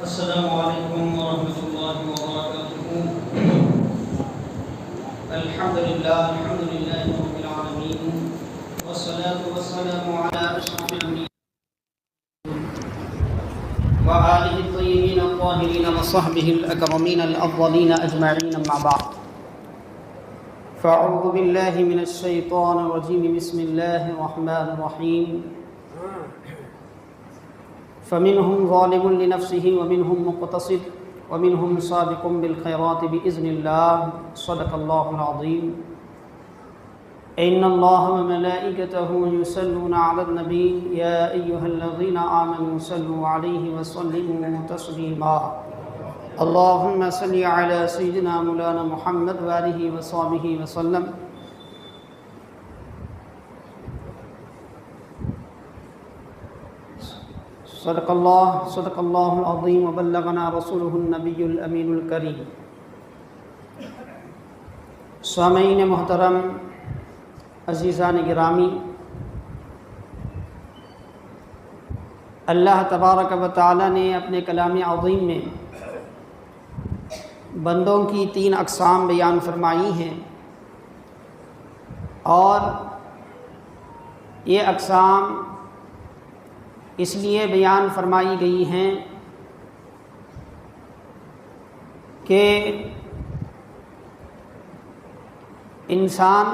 السلام علیکم ورحمۃ اللہ وبرکاتہ۔ الحمد للہ رب العالمین، والصلاة والسلام علی اشرف الانبیاء وآلہ الطیبین الطاہرین وصحبہ الاکرمین الافضلین اجمعین، اما بعد فاعوذ باللہ من الشیطان الرجیم، بسم اللہ الرحمن الرحیم۔ فمنهم ظالم لنفسه ومنهم مقتصد ومنهم سابق بالخيرات بإذن الله، صدق الله العظيم۔ إن الله وملائكته يصلون على النبي يا أيها الذين آمنوا صلوا عليه وسلموا تسليما۔ اللهم صل على سيدنا مولانا محمد وآله وصحبه وسلم۔ صدق اللہ العظیم وبلغنا رسولہ النبی الامین الکریم۔ سامعین محترم، عزیزان گرامی، اللہ تبارک و تعالی نے اپنے کلام عظیم میں بندوں کی 3 اقسام بیان فرمائی ہیں، اور یہ اقسام اس لیے بیان فرمائی گئی ہیں کہ انسان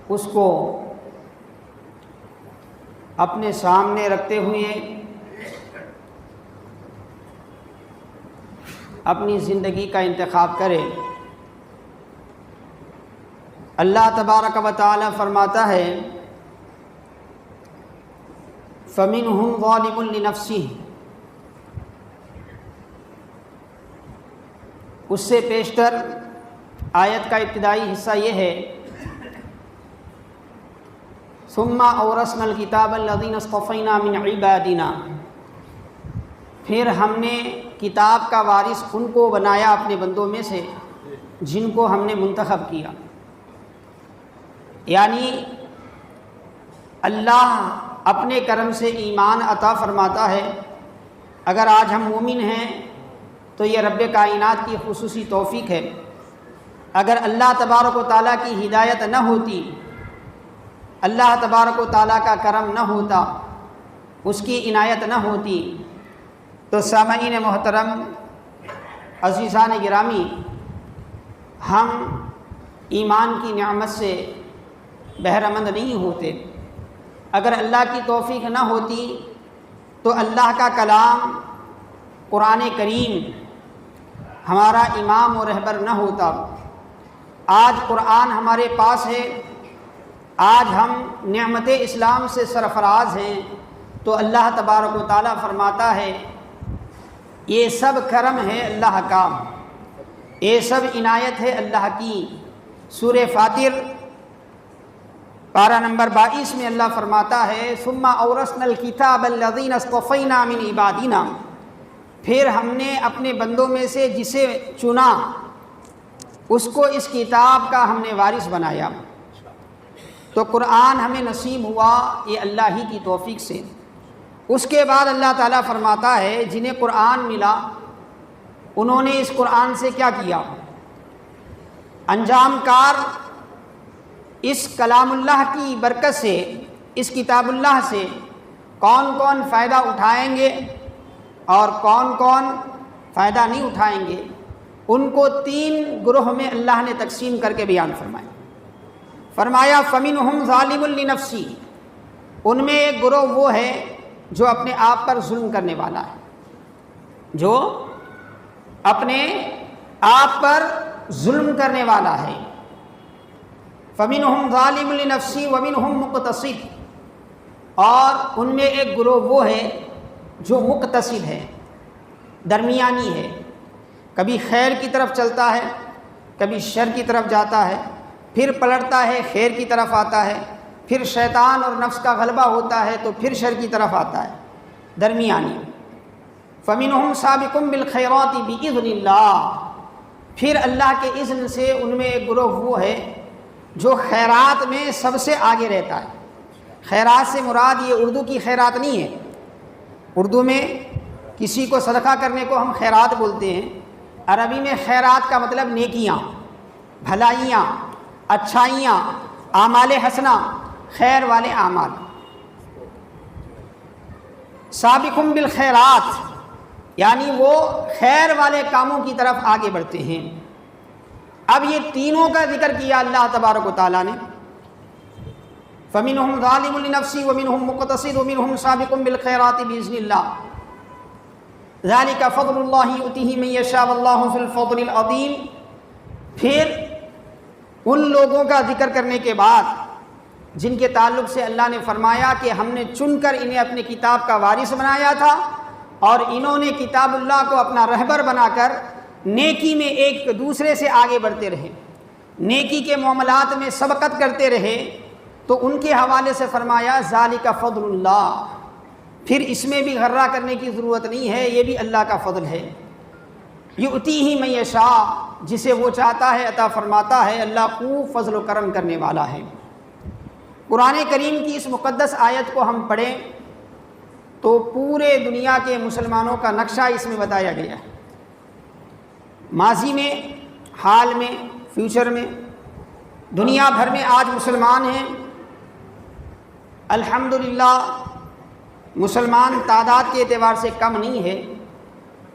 اس کو اپنے سامنے رکھتے ہوئے اپنی زندگی کا انتخاب کرے۔ اللہ تبارک و تعالی فرماتا ہے فَمِنْهُمْ ظَالِمٌ لِنَفْسِهِ۔ اس سے پیشتر آیت کا ابتدائی حصہ یہ ہے ثُمَّ أَوْرَثْنَا الْكِتَابَ الَّذِينَ اصْطَفَيْنَا مِنْ عِبَادِنَا، پھر ہم نے کتاب کا وارث ان کو بنایا اپنے بندوں میں سے جن کو ہم نے منتخب کیا۔ یعنی اللہ اپنے کرم سے ایمان عطا فرماتا ہے۔ اگر آج ہم مومن ہیں تو یہ رب کائنات کی خصوصی توفیق ہے۔ اگر اللہ تبارک و تعالیٰ کی ہدایت نہ ہوتی، اللہ تبارک و تعالیٰ کا کرم نہ ہوتا، اس کی عنایت نہ ہوتی، تو سامعین محترم، عزیزان گرامی، ہم ایمان کی نعمت سے بہرہ مند نہیں ہوتے۔ اگر اللہ کی توفیق نہ ہوتی تو اللہ کا کلام قرآن کریم ہمارا امام و رہبر نہ ہوتا۔ آج قرآن ہمارے پاس ہے، آج ہم نعمت اسلام سے سرفراز ہیں، تو اللہ تبارک و تعالیٰ فرماتا ہے یہ سب کرم ہے اللہ کا، یہ سب عنایت ہے اللہ کی۔ سورہ فاطر پارہ نمبر 22 میں اللہ فرماتا ہے ثُمَّ أَوْرَثْنَا الْكِتَابَ الَّذِينَ اصْطَفَيْنَا مِنْ عِبَادِنَا، پھر ہم نے اپنے بندوں میں سے جسے چنا اس کو اس کتاب کا ہم نے وارث بنایا۔ تو قرآن ہمیں نصیب ہوا یہ اللہ ہی کی توفیق سے۔ اس کے بعد اللہ تعالیٰ فرماتا ہے جنہیں قرآن ملا انہوں نے اس قرآن سے کیا کیا؟ انجام کار اس کلام اللہ کی برکت سے، اس کتاب اللہ سے کون کون فائدہ اٹھائیں گے اور کون کون فائدہ نہیں اٹھائیں گے، ان کو 3 گروہ میں اللہ نے تقسیم کر کے بیان فرمایا فَمِنْهُمْ ظَالِمٌ لِنَفْسِهِ، ان میں ایک گروہ وہ ہے جو اپنے آپ پر ظلم کرنے والا ہے، جو اپنے آپ پر ظلم کرنے والا ہے۔ فَمِنْهُمْ ظَالِمٌ لِنَفْسِهِ وَمِنْهُمْ مُقْتَصِدٌ، اور ان میں ایک گروہ وہ ہے جو مقتصد ہے، درمیانی ہے، کبھی خیر کی طرف چلتا ہے، کبھی شر کی طرف جاتا ہے، پھر پلٹتا ہے خیر کی طرف آتا ہے، پھر شیطان اور نفس کا غلبہ ہوتا ہے تو پھر شر کی طرف آتا ہے، درمیانی۔ فَمِنْهُمْ سَابِقٌ بِالْخَيْرَاتِ بِإِذْنِ اللَّهِ، پھر اللہ کے اذن سے ان میں ایک گروہ وہ ہے جو خیرات میں سب سے آگے رہتا ہے۔ خیرات سے مراد یہ اردو کی خیرات نہیں ہے، اردو میں کسی کو صدقہ کرنے کو ہم خیرات بولتے ہیں۔ عربی میں خیرات کا مطلب نیکیاں، بھلائیاں، اچھائیاں، اعمال حسنہ، خیر والے اعمال۔ سابقون بالخیرات یعنی وہ خیر والے کاموں کی طرف آگے بڑھتے ہیں۔ اب یہ تینوں کا ذکر کیا اللہ تبارک و تعالیٰ نے، فَمِنْهُمْ ظَالِمٌ لِنَفْسِهِ وَمِنْهُمْ مُقْتَصِدٌ وَمِنْهُمْ سَابِقٌ بِالْخَيْرَاتِ بِإِذْنِ اللَّهِ ذَلِكَ فَضْلُ اللَّهِ يُؤْتِيهِ مَن يَشَاءُ وَاللَّهُ ذُو الْفَضْلِ الْعَظِيمِ۔ پھر ان لوگوں کا ذکر کرنے کے بعد جن کے تعلق سے اللہ نے فرمایا کہ ہم نے چن کر انہیں اپنی کتاب کا وارث بنایا تھا اور انہوں نے کتاب اللہ کو اپنا رہبر بنا کر نیکی میں ایک دوسرے سے آگے بڑھتے رہے، نیکی کے معاملات میں سبقت کرتے رہے، تو ان کے حوالے سے فرمایا ذالک فضل اللہ۔ پھر اس میں بھی غرہ کرنے کی ضرورت نہیں ہے، یہ بھی اللہ کا فضل ہے۔ یؤتیہ من یشاء، جسے وہ چاہتا ہے عطا فرماتا ہے، اللہ خوب فضل و کرم کرنے والا ہے۔ قرآن کریم کی اس مقدس آیت کو ہم پڑھیں تو پورے دنیا کے مسلمانوں کا نقشہ اس میں بتایا گیا ہے، ماضی میں، حال میں، فیوچر میں۔ دنیا بھر میں آج مسلمان ہیں، الحمدللہ مسلمان تعداد کے اعتبار سے کم نہیں ہے،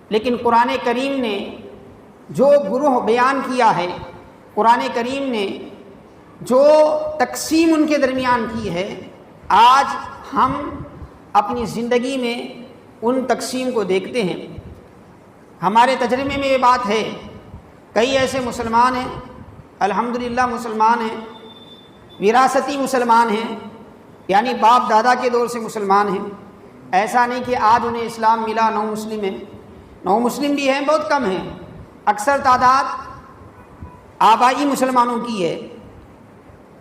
لیکن قرآن کریم نے جو گروہ بیان کیا ہے، قرآن کریم نے جو تقسیم ان کے درمیان کی ہے، آج ہم اپنی زندگی میں ان تقسیم کو دیکھتے ہیں۔ ہمارے تجربے میں یہ بات ہے، کئی ایسے مسلمان ہیں الحمدللہ مسلمان ہیں، وراثتی مسلمان ہیں، یعنی باپ دادا کے دور سے مسلمان ہیں، ایسا نہیں کہ آج انہیں اسلام ملا، نو مسلم ہیں، نو مسلم بھی ہیں، بہت کم ہیں، اکثر تعداد آبائی مسلمانوں کی ہے،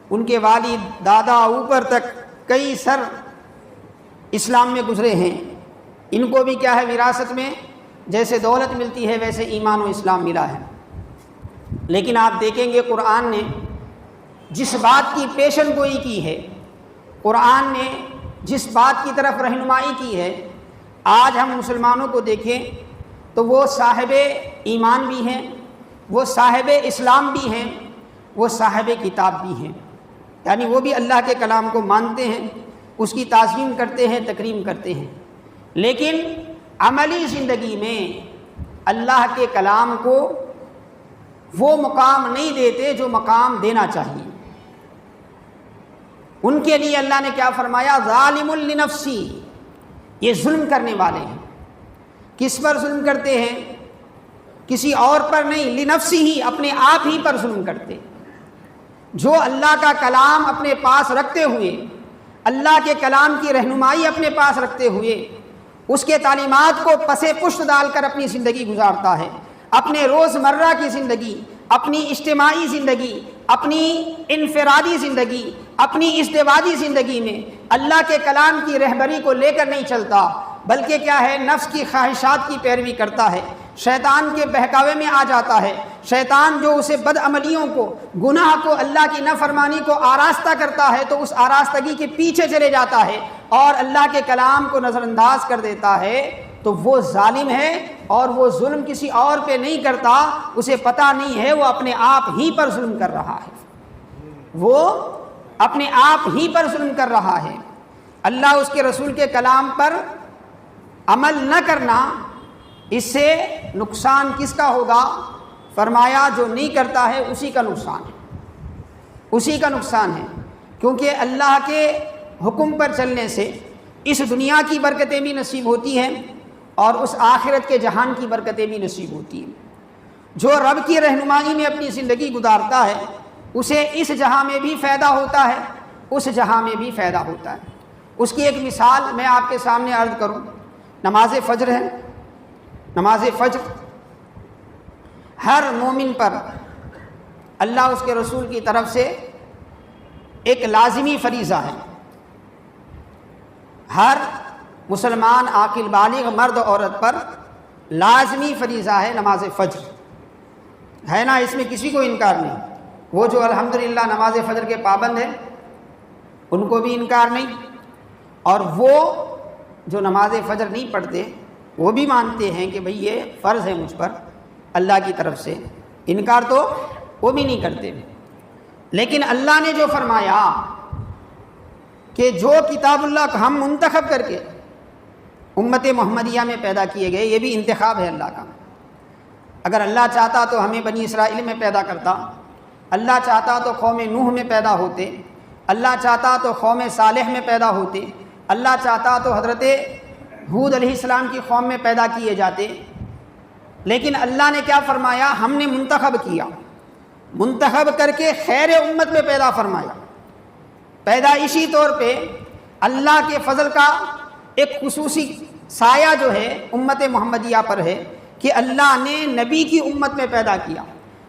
ان کے والد دادا اوپر تک کئی سر اسلام میں گزرے ہیں، ان کو بھی کیا ہے وراثت میں جیسے دولت ملتی ہے ویسے ایمان و اسلام ملا ہے۔ لیکن آپ دیکھیں گے قرآن نے جس بات کی پیشن گوئی کی ہے، قرآن نے جس بات کی طرف رہنمائی کی ہے، آج ہم مسلمانوں کو دیکھیں تو وہ صاحب ایمان بھی ہیں، وہ صاحب اسلام بھی ہیں، وہ صاحب کتاب بھی ہیں، یعنی وہ بھی اللہ کے کلام کو مانتے ہیں، اس کی تعظیم کرتے ہیں، تکریم کرتے ہیں، لیکن عملی زندگی میں اللہ کے کلام کو وہ مقام نہیں دیتے جو مقام دینا چاہیے۔ ان کے لیے اللہ نے کیا فرمایا؟ ظالم لنفسی، یہ ظلم کرنے والے ہیں۔ کس پر ظلم کرتے ہیں؟ کسی اور پر نہیں، لنفسی ہی، اپنے آپ ہی پر ظلم کرتے۔ جو اللہ کا کلام اپنے پاس رکھتے ہوئے، اللہ کے کلام کی رہنمائی اپنے پاس رکھتے ہوئے اس کے تعلیمات کو پسے پشت ڈال کر اپنی زندگی گزارتا ہے، اپنے روزمرہ کی زندگی، اپنی اجتماعی زندگی، اپنی انفرادی زندگی، اپنی ازدواجی زندگی میں اللہ کے کلام کی رہبری کو لے کر نہیں چلتا، بلکہ کیا ہے نفس کی خواہشات کی پیروی کرتا ہے، شیطان کے بہکاوے میں آ جاتا ہے، شیطان جو اسے بد عملیوں کو، گناہ کو، اللہ کی نافرمانی کو آراستہ کرتا ہے تو اس آراستگی کے پیچھے چلے جاتا ہے اور اللہ کے کلام کو نظر انداز کر دیتا ہے، تو وہ ظالم ہے اور وہ ظلم کسی اور پہ نہیں کرتا، اسے پتہ نہیں ہے وہ اپنے آپ ہی پر ظلم کر رہا ہے، وہ اپنے آپ ہی پر ظلم کر رہا ہے۔ اللہ اس کے رسول کے کلام پر عمل نہ کرنا، اس سے نقصان کس کا ہوگا؟ فرمایا جو نہیں کرتا ہے اسی کا نقصان ہے، اسی کا نقصان ہے، کیونکہ اللہ کے حکم پر چلنے سے اس دنیا کی برکتیں بھی نصیب ہوتی ہیں اور اس آخرت کے جہان کی برکتیں بھی نصیب ہوتی ہیں۔ جو رب کی رہنمائی میں اپنی زندگی گزارتا ہے اسے اس جہاں میں بھی فائدہ ہوتا ہے، اس جہاں میں بھی فائدہ ہوتا ہے۔ اس کی ایک مثال میں آپ کے سامنے عرض کروں، نماز فجر ہے، نماز فجر ہر مومن پر اللہ اس کے رسول کی طرف سے ایک لازمی فریضہ ہے، ہر مسلمان عاقل بالغ مرد عورت پر لازمی فریضہ ہے نماز فجر، ہے نا؟ اس میں کسی کو انکار نہیں، وہ جو الحمدللہ نماز فجر کے پابند ہیں ان کو بھی انکار نہیں، اور وہ جو نماز فجر نہیں پڑھتے وہ بھی مانتے ہیں کہ بھئی یہ فرض ہے مجھ پر اللہ کی طرف سے، انکار تو وہ بھی نہیں کرتے۔ لیکن اللہ نے جو فرمایا کہ جو کتاب اللہ کو ہم منتخب کر کے امت محمدیہ میں پیدا کیے گئے، یہ بھی انتخاب ہے اللہ کا۔ اگر اللہ چاہتا تو ہمیں بنی اسرائیل میں پیدا کرتا، اللہ چاہتا تو قوم نوح میں پیدا ہوتے، اللہ چاہتا تو قوم صالح میں پیدا ہوتے، اللہ چاہتا تو حضرت ہود علیہ السلام کی قوم میں پیدا کیے جاتے۔ لیکن اللہ نے کیا فرمایا؟ ہم نے منتخب کیا، منتخب کر کے خیر امت میں پیدا فرمایا۔ پیدائشی طور پہ اللہ کے فضل کا ایک خصوصی سایہ جو ہے امت محمدیہ پر ہے کہ اللہ نے نبی کی امت میں پیدا کیا،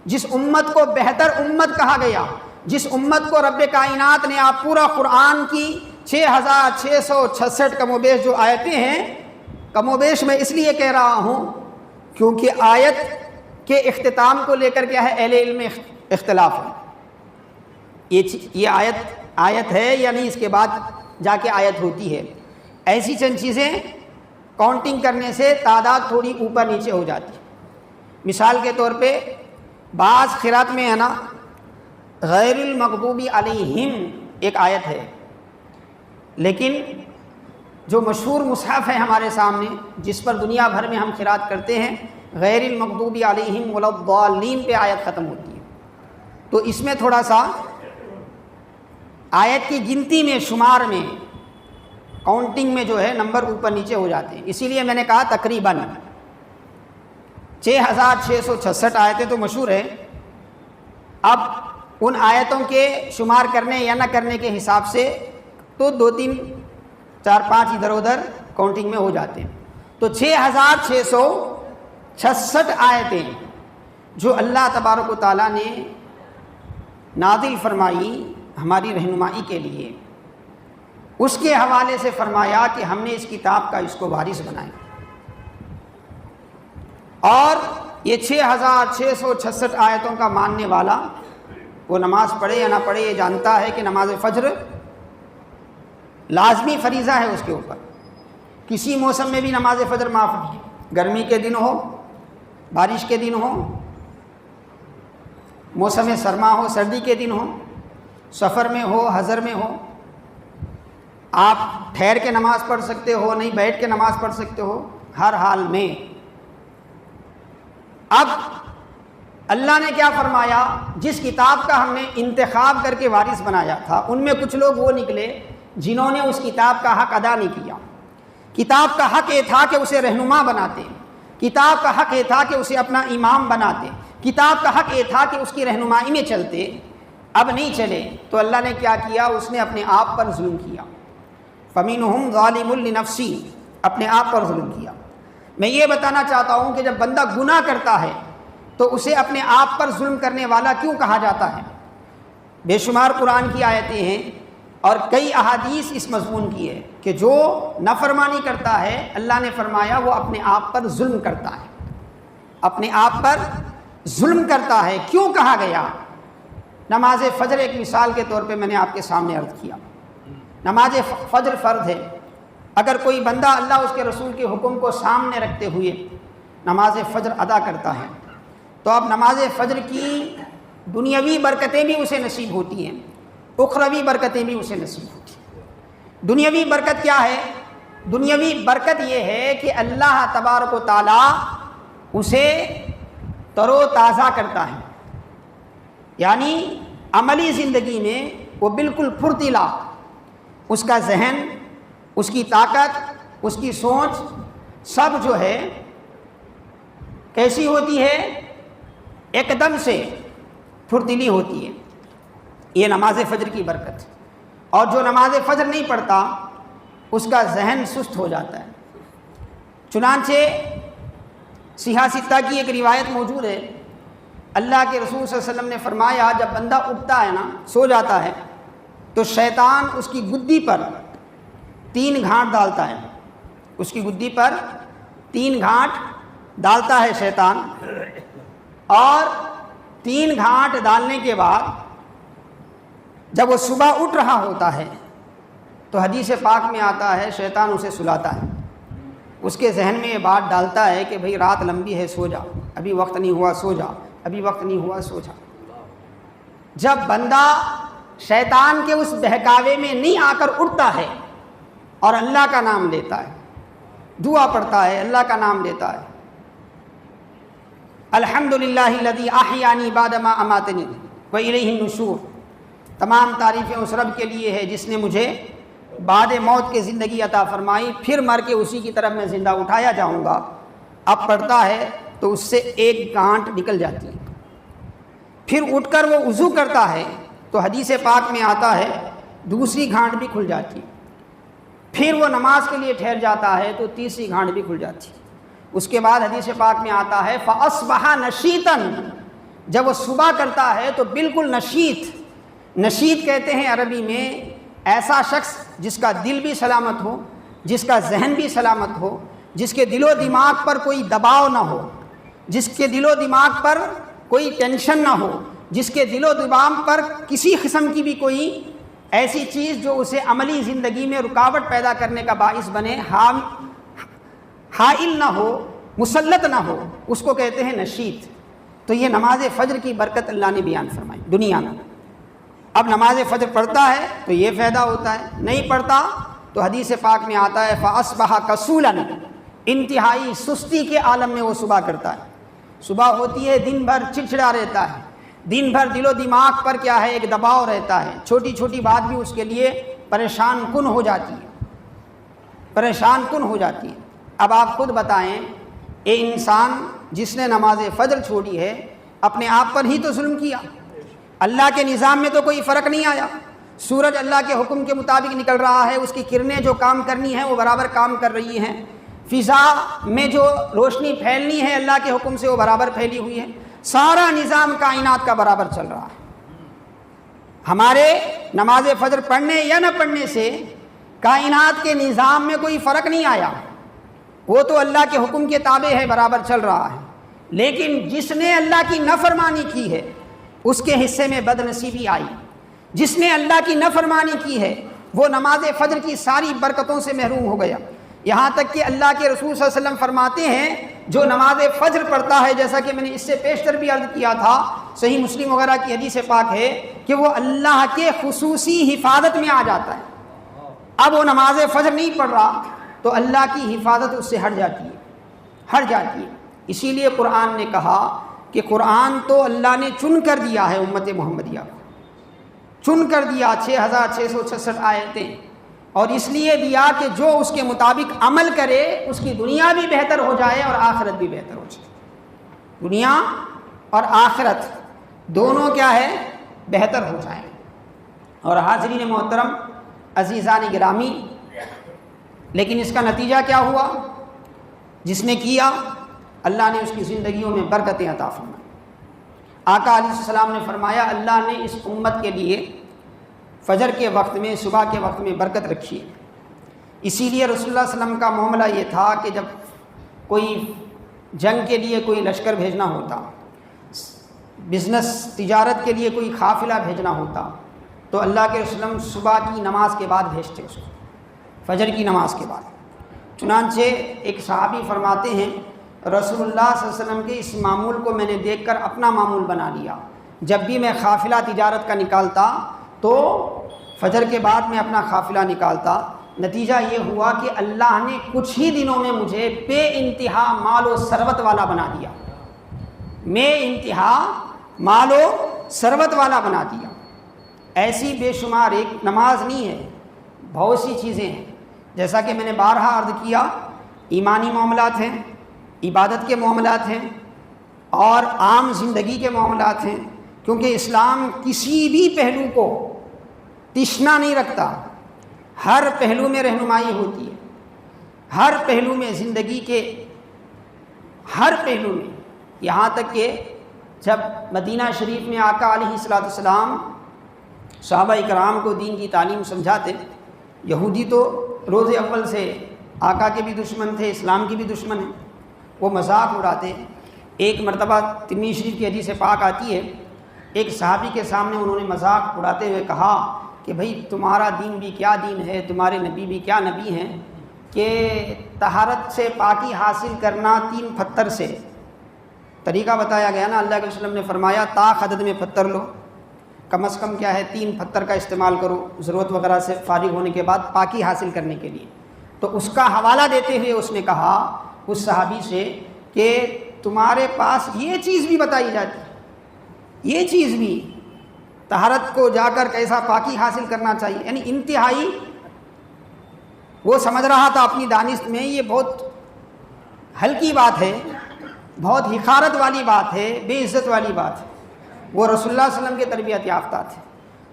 جس امت کو بہتر امت کہا گیا، جس امت کو رب کائنات نے آپ پورا قرآن کی 6666 کم و بیش جو آیتیں ہیں، کم و بیش میں اس لیے کہہ رہا ہوں کیونکہ آیت کے اختتام کو لے کر کیا ہے، اہل علم میں اختلاف ہے، یہ آیت ہے یا نہیں، اس کے بعد جا کے آیت ہوتی ہے۔ ایسی چند چیزیں کاؤنٹنگ کرنے سے تعداد تھوڑی اوپر نیچے ہو جاتی ہے۔ مثال کے طور پہ بعض قرات میں ہے نا غیر المغضوب علیہم ایک آیت ہے، لیکن جو مشہور مصحف ہے ہمارے سامنے جس پر دنیا بھر میں ہم قرات کرتے ہیں، غیر المغضوب علیہم ولا الضالین پہ آیت ختم ہوتی ہے۔ تو اس میں تھوڑا سا آیت کی گنتی میں، شمار میں، کاؤنٹنگ میں جو ہے نمبر اوپر نیچے ہو جاتے ہیں۔ اسی لیے میں نے کہا تقریباً 6666 آیتیں تو مشہور ہیں۔ اب ان آیتوں کے شمار کرنے یا نہ کرنے کے حساب سے تو 2 3 4 5 ادھر ادھر کاؤنٹنگ میں ہو جاتے ہیں۔ تو 6666 آیتیں جو اللہ تبارک و تعالیٰ نے نازل فرمائی ہماری رہنمائی کے لیے، اس کے حوالے سے فرمایا کہ ہم نے اس کتاب کا اس کو وارث بنایا۔ اور یہ 6666 آیتوں کا ماننے والا وہ نماز پڑھے یا نہ پڑھے یہ جانتا ہے کہ نماز فجر لازمی فریضہ ہے اس کے اوپر۔ کسی موسم میں بھی نماز فجر معاف نہیں ہے، گرمی کے دن ہو، بارش کے دن ہو، موسم سرما ہو، سردی کے دن ہو، سفر میں ہو، حضر میں ہو، آپ ٹھہر کے نماز پڑھ سکتے ہو، نہیں بیٹھ کے نماز پڑھ سکتے ہو، ہر حال میں۔ اب اللہ نے کیا فرمایا؟ جس کتاب کا ہم نے انتخاب کر کے وارث بنایا تھا، ان میں کچھ لوگ وہ نکلے جنہوں نے اس کتاب کا حق ادا نہیں کیا۔ کتاب کا حق یہ تھا کہ اسے رہنما بناتے، کتاب کا حق یہ تھا کہ اسے اپنا امام بناتے، کتاب کا حق یہ تھا کہ اس کی رہنمائی میں چلتے، اب نہیں چلے تو اللہ نے کیا کیا؟ اس نے اپنے آپ پر ظلم کیا۔ فَمِنْهُمْ ظَالِمٌ لِنَفْسِهِ، اپنے آپ پر ظلم کیا۔ میں یہ بتانا چاہتا ہوں کہ جب بندہ گناہ کرتا ہے تو اسے اپنے آپ پر ظلم کرنے والا کیوں کہا جاتا ہے؟ بے شمار قرآن کی آیتیں ہیں اور کئی احادیث اس مضمون کی ہے کہ جو نافرمانی کرتا ہے، اللہ نے فرمایا وہ اپنے آپ پر ظلم کرتا ہے، اپنے آپ پر ظلم کرتا ہے۔ کیوں کہا گیا؟ نماز فجر ایک مثال کے طور پہ میں نے آپ کے سامنے عرض کیا۔ نماز فجر فرض ہے، اگر کوئی بندہ اللہ اس کے رسول کے حکم کو سامنے رکھتے ہوئے نماز فجر ادا کرتا ہے تو اب نماز فجر کی دنیاوی برکتیں بھی اسے نصیب ہوتی ہیں، اخروی برکتیں بھی اسے نصیب ہوتی ہیں۔ دنیاوی برکت کیا ہے؟ دنیاوی برکت یہ ہے کہ اللہ تبارک و تعالیٰ اسے تر و تازہ کرتا ہے، یعنی عملی زندگی میں وہ بالکل پھرتیلا، اس کا ذہن، اس کی طاقت، اس کی سوچ سب جو ہے کیسی ہوتی ہے؟ ایک دم سے پھرتیلی ہوتی ہے۔ یہ نماز فجر کی برکت۔ اور جو نماز فجر نہیں پڑھتا اس کا ذہن سست ہو جاتا ہے۔ چنانچہ صحیح ستہ کی ایک روایت موجود ہے، اللہ کے رسول صلی اللہ علیہ وسلم نے فرمایا جب بندہ اٹھتا ہے نا، سو جاتا ہے، تو شیطان اس کی گدی پر 3 گھانٹ ڈالتا ہے، اس کی گدی پر 3 گھانٹ ڈالتا ہے شیطان، اور 3 گھانٹ ڈالنے کے بعد جب وہ صبح اٹھ رہا ہوتا ہے تو حدیث پاک میں آتا ہے شیطان اسے سلاتا ہے، اس کے ذہن میں یہ بات ڈالتا ہے کہ بھئی رات لمبی ہے، سو جا، ابھی وقت نہیں ہوا، سو جا، ابھی وقت نہیں ہوا، سو جا۔ جب بندہ شیطان کے اس بہکاوے میں نہیں آ کر اٹھتا ہے اور اللہ کا نام لیتا ہے، دعا پڑھتا ہے، اللہ کا نام لیتا ہے، الحمدللہ الذی احیانی بعد ما اماتنی والیہ النشور، تمام تعریفیں اس رب کے لیے ہے جس نے مجھے بعد موت کی زندگی عطا فرمائی، پھر مر کے اسی کی طرف میں زندہ اٹھایا جاؤں گا۔ اب پڑھتا ہے تو اس سے ایک گانٹ نکل جاتی ہے، پھر اٹھ کر وہ وضو کرتا ہے تو حدیث پاک میں آتا ہے دوسری گھانٹ بھی کھل جاتی ہے، پھر وہ نماز کے لیے ٹھہر جاتا ہے تو تیسری گھانٹ بھی کھل جاتی ہے۔ اس کے بعد حدیث پاک میں آتا ہے فَأَصْبَحَ نَشِيطًا، جب وہ صبح کرتا ہے تو بالکل نشیط کہتے ہیں عربی میں ایسا شخص جس کا دل بھی سلامت ہو، جس کا ذہن بھی سلامت ہو، جس کے دل و دماغ پر کوئی دباؤ نہ ہو، جس کے دل و دماغ پر کوئی ٹینشن نہ ہو، جس کے دل و دماغ پر کسی قسم کی بھی کوئی ایسی چیز جو اسے عملی زندگی میں رکاوٹ پیدا کرنے کا باعث بنے، حائل نہ ہو، مسلط نہ ہو، اس کو کہتے ہیں نشیط۔ تو یہ نماز فجر کی برکت اللہ نے بیان فرمائی دنیا میں۔ اب نماز فجر پڑھتا ہے تو یہ فائدہ ہوتا ہے، نہیں پڑھتا تو حدیث پاک میں آتا ہے فَأَصْبَحَ كَسُولًا، انتہائی سستی کے عالم میں وہ صبح کرتا ہے۔ صبح ہوتی ہے، دن بھر چڑچڑا رہتا ہے، دن بھر دل و دماغ پر کیا ہے ایک دباؤ رہتا ہے، چھوٹی چھوٹی بات بھی اس کے لیے پریشان کن ہو جاتی ہے۔ اب آپ خود بتائیں، یہ انسان جس نے نماز فجر چھوڑی ہے اپنے آپ پر ہی تو ظلم کیا، اللہ کے نظام میں تو کوئی فرق نہیں آیا۔ سورج اللہ کے حکم کے مطابق نکل رہا ہے، اس کی کرنیں جو کام کرنی ہیں وہ برابر کام کر رہی ہیں، فضا میں جو روشنی پھیلنی ہے اللہ کے حکم سے وہ برابر پھیلی ہوئی ہے، سارا نظام کائنات کا برابر چل رہا ہے۔ ہمارے نماز فجر پڑھنے یا نہ پڑھنے سے کائنات کے نظام میں کوئی فرق نہیں آیا، وہ تو اللہ کے حکم کے تابع ہے، برابر چل رہا ہے۔ لیکن جس نے اللہ کی نافرمانی کی ہے اس کے حصے میں بد نصیبی آئی، جس نے اللہ کی نافرمانی کی ہے وہ نماز فجر کی ساری برکتوں سے محروم ہو گیا۔ یہاں تک کہ اللہ کے رسول صلی اللہ علیہ وسلم فرماتے ہیں جو نماز فجر پڑھتا ہے، جیسا کہ میں نے اس سے پیشتر بھی عرض کیا تھا، صحیح مسلم وغیرہ کی حدیث پاک ہے کہ وہ اللہ کے خصوصی حفاظت میں آ جاتا ہے۔ اب وہ نماز فجر نہیں پڑھ رہا تو اللہ کی حفاظت اس سے ہٹ جاتی ہے۔ اسی لیے قرآن نے کہا کہ قرآن تو اللہ نے چن کر دیا ہے، امت محمدیہ کو چن کر دیا، 6666 آیتیں، اور اس لیے دیا کہ جو اس کے مطابق عمل کرے اس کی دنیا بھی بہتر ہو جائے اور آخرت بھی بہتر ہو جائے۔ دنیا اور آخرت دونوں کیا ہے؟ بہتر ہو جائیں۔ اور حاضرین محترم، عزیزان گرامی، لیکن اس کا نتیجہ کیا ہوا؟ جس نے کیا اللہ نے اس کی زندگیوں میں برکتیں عطا فرمائیں۔ آقا علیہ السلام نے فرمایا اللہ نے اس امت کے لیے فجر کے وقت میں، صبح کے وقت میں برکت رکھی ہے۔ اسی لیے رسول اللہ صلی اللہ علیہ وسلم کا معاملہ یہ تھا کہ جب کوئی جنگ کے لیے کوئی لشکر بھیجنا ہوتا، بزنس تجارت کے لیے کوئی قافلہ بھیجنا ہوتا، تو اللہ کے رسول اللہ صبح کی نماز کے بعد بھیجتے اس کو، فجر کی نماز کے بعد۔ چنانچہ ایک صحابی فرماتے ہیں رسول اللہ صلی اللہ علیہ وسلم کے اس معمول کو میں نے دیکھ کر اپنا معمول بنا لیا، جب بھی میں قافلہ تجارت کا نکالتا تو فجر کے بعد میں اپنا قافلہ نکالتا۔ نتیجہ یہ ہوا کہ اللہ نے کچھ ہی دنوں میں مجھے بے انتہا مال و ثروت والا بنا دیا، میں انتہا مال و ثروت والا بنا دیا۔ ایسی بے شمار ایک نماز نہیں ہے، بہت سی چیزیں ہیں، جیسا کہ میں نے بارہا عرض کیا، ایمانی معاملات ہیں، عبادت کے معاملات ہیں، اور عام زندگی کے معاملات ہیں، کیونکہ اسلام کسی بھی پہلو کو تشنا نہیں رکھتا، ہر پہلو میں رہنمائی ہوتی ہے، ہر پہلو میں، زندگی کے ہر پہلو میں، یہاں تک کہ جب مدینہ شریف میں آقا علیہ السلام صحابہ اکرام کو دین کی تعلیم سمجھاتے، یہودی تو روز اول سے آقا کے بھی دشمن تھے، اسلام کی بھی دشمن ہیں، وہ مذاق اڑاتے۔ ایک مرتبہ ترمذی شریف کی حدیث پاک آتی ہے، ایک صحابی کے سامنے انہوں نے مذاق اڑاتے ہوئے کہا کہ بھئی تمہارا دین بھی کیا دین ہے، تمہارے نبی بھی کیا نبی ہیں۔ کہ طہارت سے پاکی حاصل کرنا 3 پتھر سے، طریقہ بتایا گیا نا، اللہ کے وسلم نے فرمایا طاق عدد میں پتھر لو، کم از کم کیا ہے 3 پتھر کا استعمال کرو ضرورت وغیرہ سے فارغ ہونے کے بعد پاکی حاصل کرنے کے لیے۔ تو اس کا حوالہ دیتے ہوئے اس نے کہا اس صحابی سے کہ تمہارے پاس یہ چیز بھی بتائی جاتی ہے، یہ چیز بھی طہارت کو جا کر کیسا پاکی حاصل کرنا چاہیے، یعنی انتہائی وہ سمجھ رہا تھا اپنی دانش میں یہ بہت ہلکی بات ہے، بہت حقارت والی بات ہے، بے عزت والی بات ہے۔ وہ رسول اللہ صلی اللہ علیہ وسلم کے تربیت یافتہ تھے،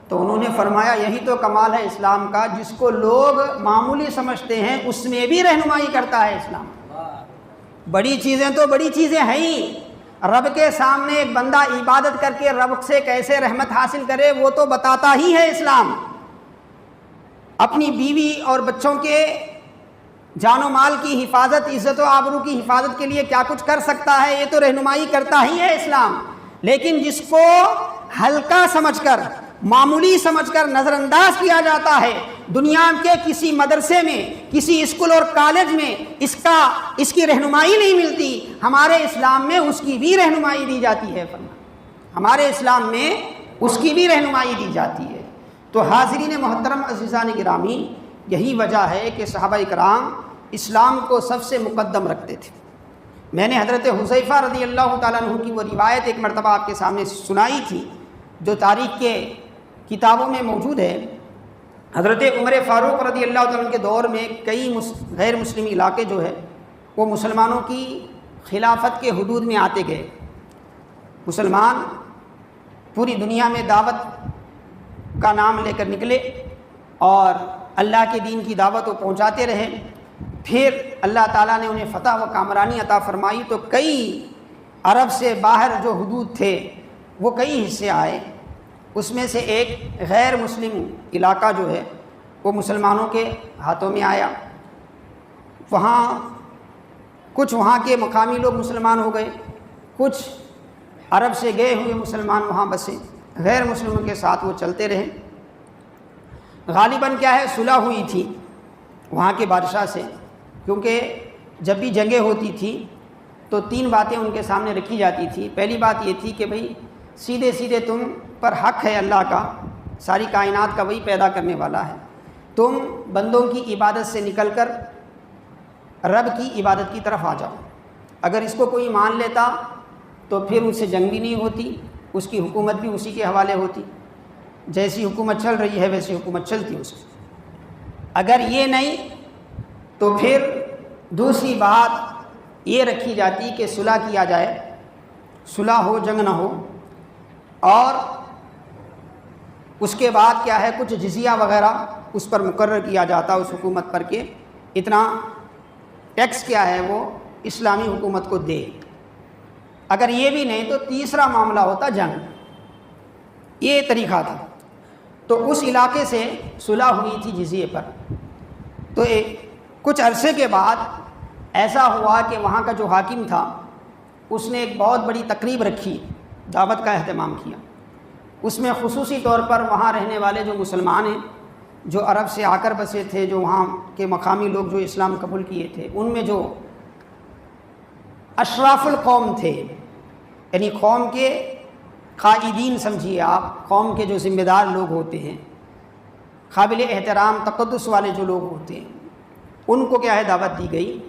تو انہوں نے فرمایا یہی تو کمال ہے اسلام کا، جس کو لوگ معمولی سمجھتے ہیں اس میں بھی رہنمائی کرتا ہے اسلام۔ بڑی چیزیں تو بڑی چیزیں ہیں ہی، رب کے سامنے ایک بندہ عبادت کر کے رب سے کیسے رحمت حاصل کرے وہ تو بتاتا ہی ہے اسلام۔ اپنی بیوی اور بچوں کے جان و مال کی حفاظت، عزت و آبرو کی حفاظت کے لیے کیا کچھ کر سکتا ہے یہ تو رہنمائی کرتا ہی ہے اسلام۔ لیکن جس کو ہلکا سمجھ کر، معمولی سمجھ کر نظر انداز کیا جاتا ہے، دنیا کے کسی مدرسے میں، کسی اسکول اور کالج میں اس کی رہنمائی نہیں ملتی، ہمارے اسلام میں اس کی بھی رہنمائی دی جاتی ہے۔ ہمارے اسلام میں اس کی بھی رہنمائی دی جاتی ہے۔ تو حاضرین محترم عزیزان گرامی، یہی وجہ ہے کہ صحابہ کرام اسلام کو سب سے مقدم رکھتے تھے۔ میں نے حضرت حذیفہ رضی اللہ تعالیٰ عنہ کی وہ روایت ایک مرتبہ آپ کے سامنے سنائی تھی جو تاریخ کے کتابوں میں موجود ہے۔ حضرت عمر فاروق رضی اللہ تعالیٰ عنہ کے دور میں کئی غیر مسلم علاقے جو ہے وہ مسلمانوں کی خلافت کے حدود میں آتے گئے۔ مسلمان پوری دنیا میں دعوت کا نام لے کر نکلے اور اللہ کے دین کی دعوت کو پہنچاتے رہے۔ پھر اللہ تعالیٰ نے انہیں فتح و کامرانی عطا فرمائی تو کئی عرب سے باہر جو حدود تھے وہ کئی حصے آئے، اس میں سے ایک غیر مسلم علاقہ جو ہے وہ مسلمانوں کے ہاتھوں میں آیا۔ وہاں کچھ وہاں کے مقامی لوگ مسلمان ہو گئے، کچھ عرب سے گئے ہوئے مسلمان وہاں بسے، غیر مسلموں کے ساتھ وہ چلتے رہے۔ غالباً کیا ہے صلح ہوئی تھی وہاں کے بادشاہ سے، کیونکہ جب بھی جنگیں ہوتی تھی تو 3 باتیں ان کے سامنے رکھی جاتی تھی۔ پہلی بات یہ تھی کہ بھئی سیدھے سیدھے تم پر حق ہے اللہ کا، ساری کائنات کا وہی پیدا کرنے والا ہے، تم بندوں کی عبادت سے نکل کر رب کی عبادت کی طرف آ جاؤ۔ اگر اس کو کوئی مان لیتا تو پھر اس سے جنگ بھی نہیں ہوتی، اس کی حکومت بھی اسی کے حوالے ہوتی، جیسی حکومت چل رہی ہے ویسی حکومت چلتی اس کی۔ اگر یہ نہیں تو پھر دوسری بات یہ رکھی جاتی کہ صلح کیا جائے، صلح ہو، جنگ نہ ہو، اور اس کے بعد کیا ہے کچھ جزیہ وغیرہ اس پر مقرر کیا جاتا اس حکومت پر کہ اتنا ٹیکس کیا ہے وہ اسلامی حکومت کو دے۔ اگر یہ بھی نہیں تو تیسرا معاملہ ہوتا جنگ، یہ طریقہ تھا۔ تو اس علاقے سے صلح ہوئی تھی جزیے پر۔ تو کچھ عرصے کے بعد ایسا ہوا کہ وہاں کا جو حاکم تھا اس نے ایک بہت بڑی تقریب رکھی، دعوت کا اہتمام کیا۔ اس میں خصوصی طور پر وہاں رہنے والے جو مسلمان ہیں، جو عرب سے آ کر بسے تھے، جو وہاں کے مقامی لوگ جو اسلام قبول کیے تھے، ان میں جو اشراف القوم تھے، یعنی قوم کے قائدین سمجھیے آپ، قوم کے جو ذمہ دار لوگ ہوتے ہیں، قابل احترام تقدس والے جو لوگ ہوتے ہیں، ان کو کیا ہے دعوت دی گئی۔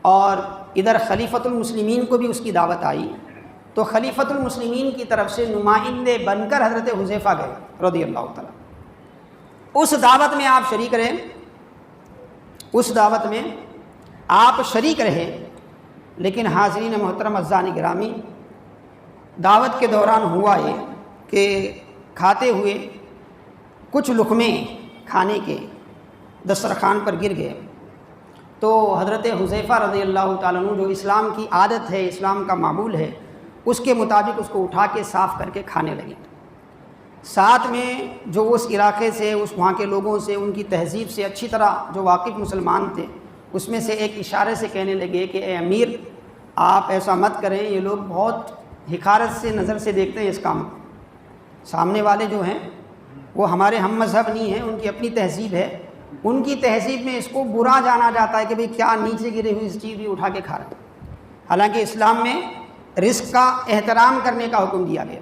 اور ادھر خلیفۃ المسلمین کو بھی اس کی دعوت آئی۔ تو خلیفۃ المسلمین کی طرف سے نمائندے بن کر حضرت حذیفہ گئے رضی اللہ تعالیٰ۔ اس دعوت میں آپ شریک رہے، اس دعوت میں آپ شریک رہے، لیکن حاضرین محترم عزیزان گرامی، دعوت کے دوران ہوا یہ کہ کھاتے ہوئے کچھ لقمے کھانے کے دسترخوان پر گر گئے۔ تو حضرت حذیفہ رضی اللہ تعالیٰ عنہ، جو اسلام کی عادت ہے، اسلام کا معمول ہے، اس کے مطابق اس کو اٹھا کے صاف کر کے کھانے لگے۔ ساتھ میں جو اس علاقے سے، اس وہاں کے لوگوں سے، ان کی تہذیب سے اچھی طرح جو واقف مسلمان تھے، اس میں سے ایک اشارے سے کہنے لگے کہ اے امیر، آپ ایسا مت کریں، یہ لوگ بہت حقارت سے نظر سے دیکھتے ہیں اس کام کو۔ سامنے والے جو ہیں وہ ہمارے ہم مذہب نہیں ہیں، ان کی اپنی تہذیب ہے، ان کی تہذیب میں اس کو برا جانا جاتا ہے کہ بھئی کیا نیچے گری ہوئی اس چیز بھی اٹھا کے کھا رہے ہیں۔ حالانکہ اسلام میں رزق کا احترام کرنے کا حکم دیا گیا۔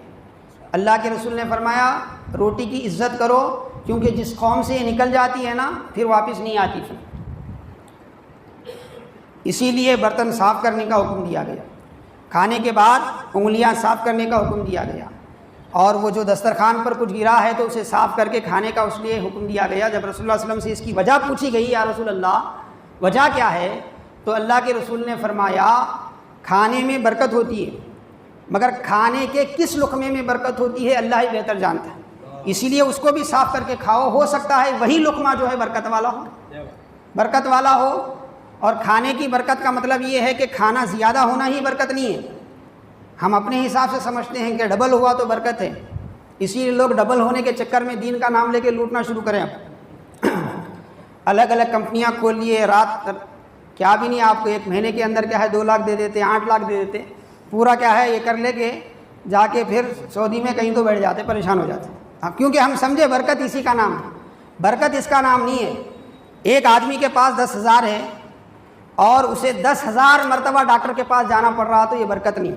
اللہ کے رسول نے فرمایا روٹی کی عزت کرو، کیونکہ جس قوم سے یہ نکل جاتی ہے نا پھر واپس نہیں آتی پھر۔ اسی لیے برتن صاف کرنے کا حکم دیا گیا، کھانے کے بعد انگلیاں صاف کرنے کا حکم دیا گیا، اور وہ جو دسترخوان پر کچھ گرا ہے تو اسے صاف کر کے کھانے کا اس لیے حکم دیا گیا۔ جب رسول اللہ صلی اللہ علیہ وسلم سے اس کی وجہ پوچھی گئی، یا رسول اللہ وجہ کیا ہے، تو اللہ کے رسول نے فرمایا کھانے میں برکت ہوتی ہے، مگر کھانے کے کس لقمے میں برکت ہوتی ہے اللہ ہی بہتر جانتا ہے، اسی لیے اس کو بھی صاف کر کے کھاؤ، ہو سکتا ہے وہی لقمہ جو ہے برکت والا ہو۔ اور کھانے کی برکت کا مطلب یہ ہے کہ کھانا زیادہ ہونا ہی برکت نہیں ہے۔ ہم اپنے حساب سے سمجھتے ہیں کہ ڈبل ہوا تو برکت ہے، اسی لیے لوگ ڈبل ہونے کے چکر میں دین کا نام لے کے لوٹنا شروع کریں۔ اب الگ الگ کمپنیاں کھول لیے، رات کیا بھی نہیں، آپ کو ایک مہینے کے اندر کیا ہے 2 لاکھ دے دیتے، 8 لاکھ دے دیتے، پورا کیا ہے یہ کر لے کے جا کے پھر سعودی میں کہیں تو بیٹھ جاتے، پریشان ہو جاتے، کیونکہ ہم سمجھے برکت اسی کا نام ہے۔ برکت اس کا نام نہیں ہے۔ ایک آدمی کے پاس 10,000 ہے اور اسے 10,000 مرتبہ ڈاکٹر کے پاس جانا پڑ رہا تو یہ برکت نہیں۔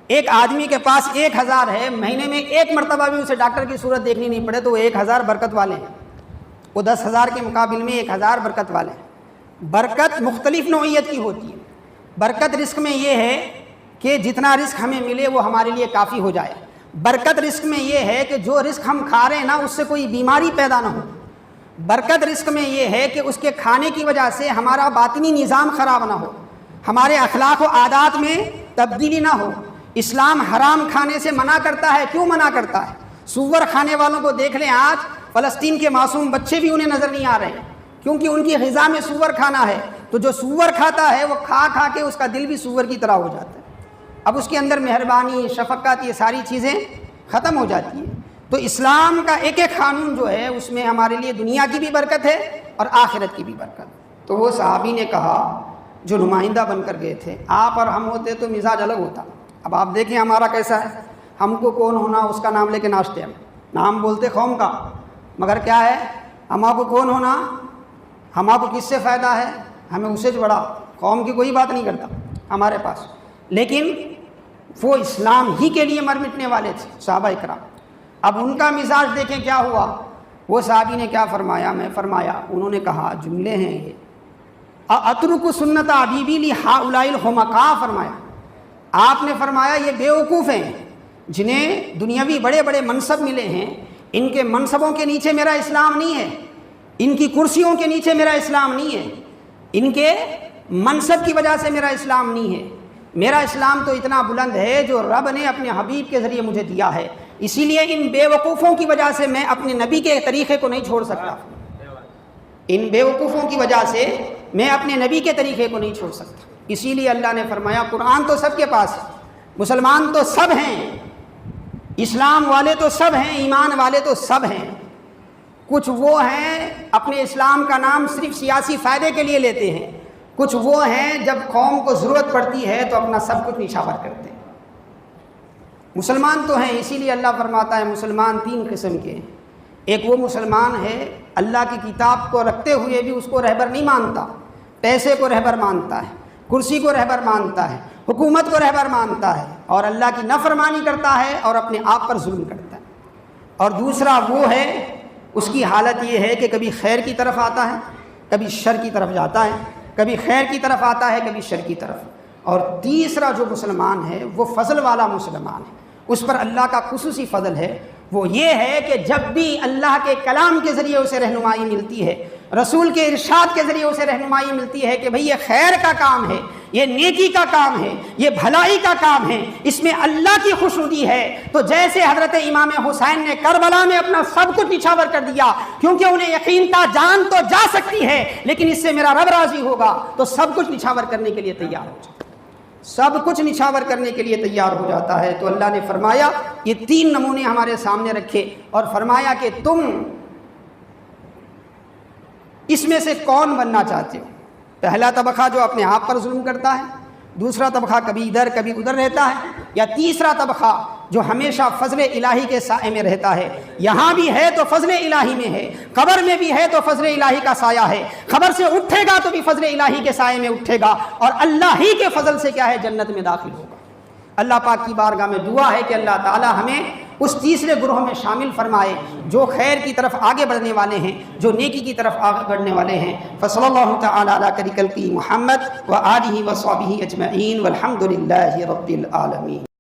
ایک آدمی کے پاس 1,000 ہے، مہینے میں 1 مرتبہ بھی اسے ڈاکٹر کی صورت دیکھنی نہیں پڑے تو وہ 1,000 برکت والے ہیں، وہ 10,000 کے مقابل میں 1,000 برکت والے ہیں۔ برکت مختلف نوعیت کی ہوتی ہے۔ برکت رزق میں یہ ہے کہ جتنا رزق ہمیں ملے وہ ہمارے لیے کافی ہو جائے۔ برکت رزق میں یہ ہے کہ جو رزق ہم کھا رہے ہیں نا اس سے کوئی بیماری پیدا نہ ہو۔ برکت رزق میں یہ ہے کہ اس کے کھانے کی وجہ سے ہمارا باطنی نظام خراب نہ ہو، ہمارے اخلاق و عادات میں تبدیلی نہ ہو۔ اسلام حرام کھانے سے منع کرتا ہے، کیوں منع کرتا ہے؟ سور کھانے والوں کو دیکھ لیں، آج فلسطین کے معصوم بچے بھی انہیں نظر نہیں آ رہے ہیں، کیونکہ ان کی غذا میں سور کھانا ہے۔ تو جو سور کھاتا ہے وہ کھا کھا کے اس کا دل بھی سور کی طرح ہو جاتا ہے، اب اس کے اندر مہربانی، شفقت، یہ ساری چیزیں ختم ہو جاتی ہیں۔ تو اسلام کا ایک ایک قانون جو ہے اس میں ہمارے لیے دنیا کی بھی برکت ہے اور آخرت کی بھی برکت۔ تو وہ صحابی نے کہا جو نمائندہ بن کر گئے تھے، آپ اور ہم ہوتے تو مزاج الگ ہوتا۔ اب آپ دیکھیں ہمارا کیسا ہے، ہم کو کون ہونا اس کا نام لے کے ناچتے ہیں، نام بولتے قوم کا، مگر کیا ہے ہم آپ کو کون ہونا، ہم آپ کو کس سے فائدہ ہے، ہمیں اسے بڑا قوم کی کوئی بات نہیں کرتا ہمارے پاس۔ لیکن وہ اسلام ہی کے لیے مر مٹنے والے تھے صحابہ کرام۔ اب ان کا مزاج دیکھیں کیا ہوا۔ وہ صحابی نے کیا فرمایا، میں فرمایا، انہوں نے کہا جملے ہیں یہ، اترک سنت ابیبی لہؤلاء الحمقاء، فرمایا آپ نے فرمایا یہ بیوقوف ہیں جنہیں دنیاوی بڑے بڑے منصب ملے ہیں، ان کے منصبوں کے نیچے میرا اسلام نہیں ہے، ان کی کرسیوں کے نیچے میرا اسلام نہیں ہے، ان کے منصب کی وجہ سے میرا اسلام نہیں ہے۔ میرا اسلام تو اتنا بلند ہے جو رب نے اپنے حبیب کے ذریعے مجھے دیا ہے، اسی لیے ان بے وقوفوں کی وجہ سے میں اپنے نبی کے طریقے کو نہیں چھوڑ سکتا، ان بے وقوفوں کی وجہ سے میں اپنے نبی کے طریقے کو نہیں چھوڑ سکتا۔ اسی لیے اللہ نے فرمایا قرآن تو سب کے پاس ہے، مسلمان تو سب ہیں، اسلام والے تو سب ہیں، ایمان والے تو سب ہیں، کچھ وہ ہیں اپنے اسلام کا نام صرف سیاسی فائدے کے لیے لیتے ہیں، کچھ وہ ہیں جب قوم کو ضرورت پڑتی ہے تو اپنا سب کچھ نچھاور کرتے ہیں۔ مسلمان تو ہیں، اسی لیے اللہ فرماتا ہے مسلمان 3 قسم کے ہیں۔ ایک وہ مسلمان ہے اللہ کی کتاب کو رکھتے ہوئے بھی اس کو رہبر نہیں مانتا، پیسے کو رہبر مانتا ہے، کرسی کو رہبر مانتا ہے، حکومت کو رہبر مانتا ہے، اور اللہ کی نافرمانی کرتا ہے اور اپنے آپ پر ظلم کرتا ہے۔ اور دوسرا وہ ہے اس کی حالت یہ ہے کہ کبھی خیر کی طرف آتا ہے، کبھی شر کی طرف جاتا ہے، کبھی خیر کی طرف آتا ہے، کبھی شر کی طرف۔ اور تیسرا جو مسلمان ہے وہ فضل والا مسلمان ہے، اس پر اللہ کا خصوصی فضل ہے۔ وہ یہ ہے کہ جب بھی اللہ کے کلام کے ذریعے اسے رہنمائی ملتی ہے، رسول کے ارشاد کے ذریعے اسے رہنمائی ملتی ہے کہ بھئی یہ خیر کا کام ہے، یہ نیکی کا کام ہے، یہ بھلائی کا کام ہے، اس میں اللہ کی خوشنودی ہے، تو جیسے حضرت امام حسین نے کربلا میں اپنا سب کچھ نچھاور کر دیا، کیونکہ انہیں یقین تھا جان تو جا سکتی ہے لیکن اس سے میرا رب راضی ہوگا، تو سب کچھ نچھاور کرنے کے لیے تیار ہو جاتا، سب کچھ نچھاور کرنے کے لیے تیار ہو جاتا ہے۔ تو اللہ نے فرمایا یہ 3 نمونے ہمارے سامنے رکھے اور فرمایا کہ تم اس میں سے کون بننا چاہتے ہو۔ پہلا طبقہ جو اپنے آپ پر ظلم کرتا ہے، دوسرا طبقہ کبھی ادھر کبھی ادھر رہتا ہے، یا تیسرا طبقہ جو ہمیشہ فضل الہی کے سائے میں رہتا ہے. یہاں بھی ہے تو فضل الہی میں ہے, قبر میں بھی ہے تو فضل الہی کا سایہ ہے, خبر سے اٹھے گا تو بھی فضل الہی کے سائے میں اٹھے گا, اور اللہ ہی کے فضل سے کیا ہے جنت میں داخل ہوگا. اللہ پاک کی بارگاہ میں دعا ہے کہ اللہ تعالی ہمیں اس تیسرے گروہ میں شامل فرمائے جو خیر کی طرف آگے بڑھنے والے ہیں, جو نیکی کی طرف آگے بڑھنے والے ہیں. فصلی اللہ تعالی علی خیر خلقہ محمد و آلہ و صحبہ اجمعین والحمد للہ رب العالمین.